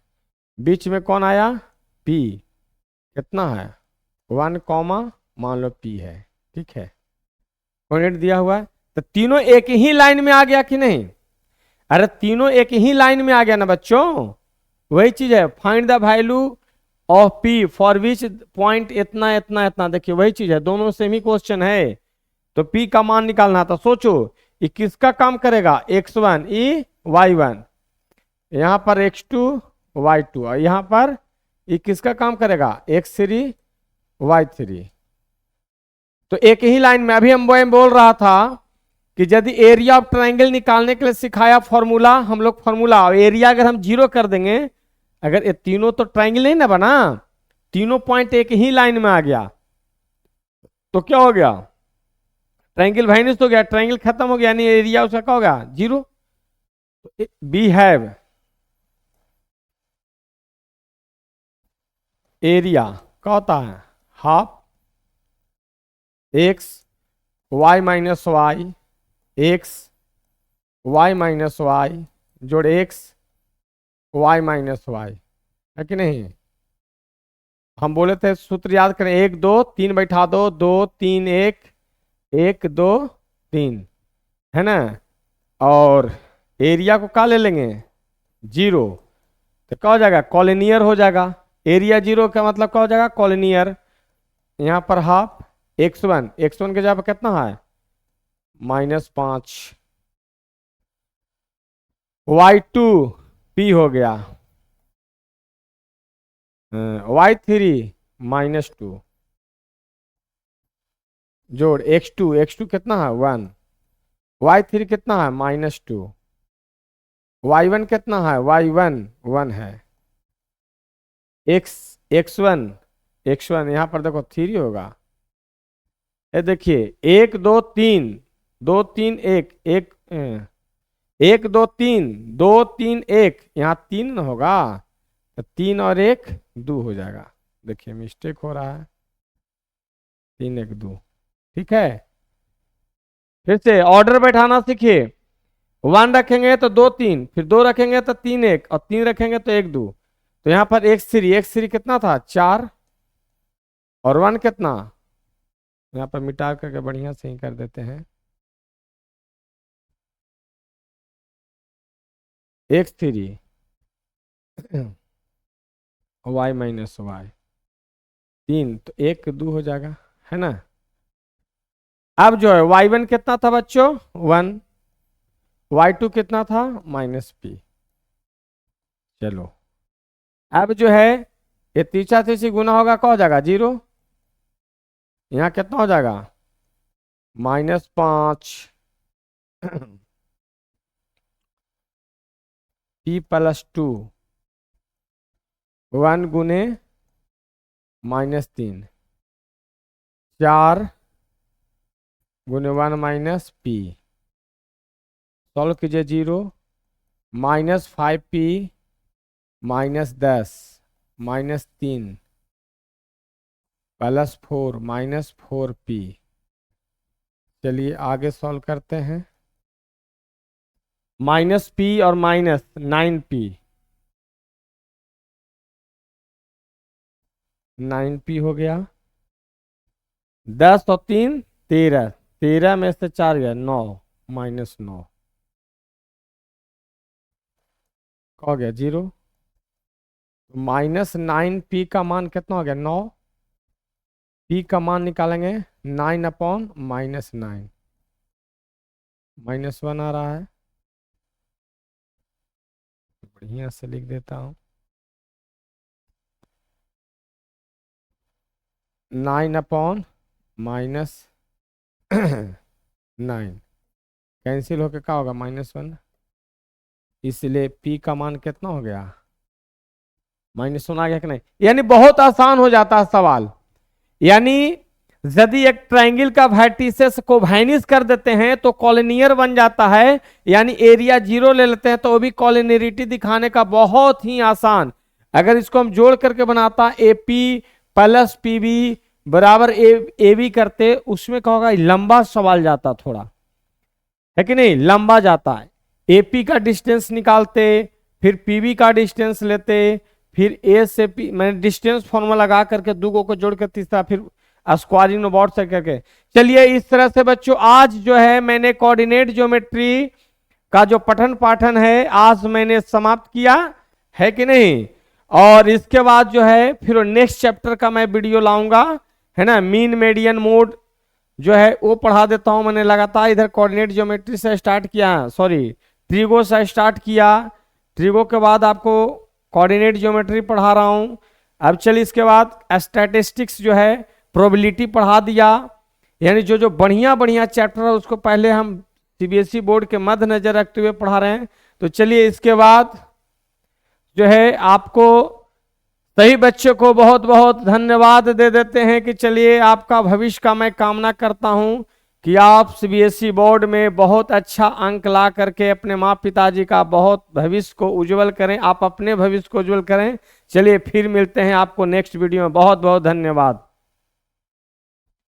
बीच में कौन आया, पी, कितना है 1 कॉमा मान लो पी है, ठीक है, कोऑर्डिनेट दिया हुआ है। तो तीनों एक ही लाइन में आ गया कि नहीं, अरे तीनों एक ही लाइन में आ गया ना बच्चों, वही चीज है, find the value of P for which point इतना इतना इतना, देखिए वही चीज है, दोनों सेम ही क्वेश्चन है। तो पी का मान निकालना था। सोचो ये किसका काम करेगा, x1 ई y1, यहां पर x2 y2, और यहां पर ये किसका काम करेगा, x3 y3। तो एक ही लाइन में अभी हम बोल रहा था कि यदि एरिया ऑफ ट्राइंगल निकालने के लिए सिखाया फॉर्मूला, हम लोग फॉर्मूला एरिया अगर हम 0 कर देंगे, अगर ये तीनों तो ट्राइंगल नहीं ना बना, तीनों पॉइंट एक ही लाइन में आ गया तो क्या हो गया, ट्राइंगल वाइनिस हो गया, ट्राइंगल खत्म हो गया, यानी एरिया उसका क्या हो गया, 0। बी हैव एरिया क्या होता है, half x y minus y, x y minus y जोड़ एक्स वाई माइनस वाई, है कि नहीं। हम बोले थे सूत्र याद करें, 1 2 3 बैठा दो, 2 3 1, 1 2 3, है ना। और एरिया को क्या ले लेंगे, 0, तो क्या हो जाएगा, कॉलिनियर हो जाएगा। एरिया 0 का मतलब क्या हो जाएगा, कॉलिनियर। यहाँ पर हाफ x1 के जगह पर कितना है, -5, y2 p हो गया, y3 -2 जोड़ x2 कितना है 1, y3 कितना है -2, y1 कितना है, y1 1 है, x1 यहाँ पर देखो 3 होगा। ये देखिए 1 2 3 2 3 1 1 1 2 3 2 3 1, यहाँ 3 होगा तो 3 और 1 2 हो जाएगा। देखिए मिस्टेक हो रहा है, 3 1 2, ठीक है। फिर से ऑर्डर बैठाना सीखिए, 1 रखेंगे तो 2 3, फिर 2 रखेंगे तो 3 1, और 3 रखेंगे तो 1 2। तो यहाँ पर x3 कितना था 4, और 1 कितना, यहाँ पर मिटा करके बढ़िया से ही कर देते हैं, x3 y माइनस वाई 3, तो 1 2 हो जाएगा, है ना। अब जो है y1 कितना था बच्चों 1, y2 कितना था -p। चलो अब जो है ये तीसरा तीसरी गुना होगा, क्या हो जाएगा 0, यहाँ कितना हो जाएगा -5 p+2 1 गुने -3, 4 गुने 1 -p, सॉल्व कीजिए 0, -5p -10 -3 +4 -4p। चलिए आगे सॉल्व करते हैं, -p और -9p, 9p हो गया, 10 और 3 13, 13 में से 4 गया 9, -9 हो गया 0। -9p का मान कितना हो गया 9, p का मान निकालेंगे 9/-9, -1 आ रहा है, बढ़िया से लिख देता हूँ, 9/-9 कैंसिल होके क्या होगा -1, इसलिए p का मान कितना हो गया -1 आ गया कि नहीं। यानी बहुत आसान हो जाता है सवाल, यानी यदि एक ट्रायंगल का वर्टिसेस को वाइनिस कर देते हैं तो कॉलिनियर बन जाता है, यानी एरिया 0 ले लेते हैं तो वो भी कॉलिनियरिटी दिखाने का बहुत ही आसान। अगर इसको हम जोड़ करके बनाता AP + PB बराबर AB करते, उसमें क्या होगा लंबा सवाल जाता, थोड़ा है कि नहीं, लंबा जाता है। AP का डिस्टेंस निकालते, फिर PB का डिस्टेंस लेते, फिर A से P मैंने डिस्टेंस फॉर्मूला लगा करके दूगों को जोड़ कर तीसरा फिर स्क्वायरिंग अबाउट से करके। चलिए इस तरह से बच्चों आज जो है मैंने कोऑर्डिनेट ज्योमेट्री का जो पठन पाठन है आज मैंने समाप्त किया है कि नहीं। और इसके बाद जो है फिर नेक्स्ट चैप्टर का मैं वीडियो लाऊंगा, है ना। मीन मेडियन मोड जो है वो पढ़ा देता हूं। मैंने लगातार इधर कोऑर्डिनेट ज्योमेट्री से स्टार्ट किया, सॉरी ट्रिगो से स्टार्ट किया, ट्रिगो के बाद आपको कोऑर्डिनेट ज्योमेट्री पढ़ा रहा हूं। अब चलिए इसके बाद स्टैटिस्टिक्स जो है प्रोबेबिलिटी पढ़ा दिया, यानी जो जो बढ़िया बढ़िया चैप्टर है उसको पहले हम सीबीएसई बोर्ड के मद्देनजर रखते हुए पढ़ा रहे हैं। तो चलिए इसके बाद जो है आपको सही बच्चे को बहुत बहुत धन्यवाद दे देते हैं कि चलिए आपका भविष्य का मैं कामना करता हूं कि आप सीबीएसई बोर्ड में बहुत अच्छा अंक ला करके अपने माँ पिताजी का बहुत भविष्य को उज्जवल करें, आप अपने भविष्य को उज्जवल करें। चलिए फिर मिलते हैं आपको नेक्स्ट वीडियो में। बहुत बहुत धन्यवाद।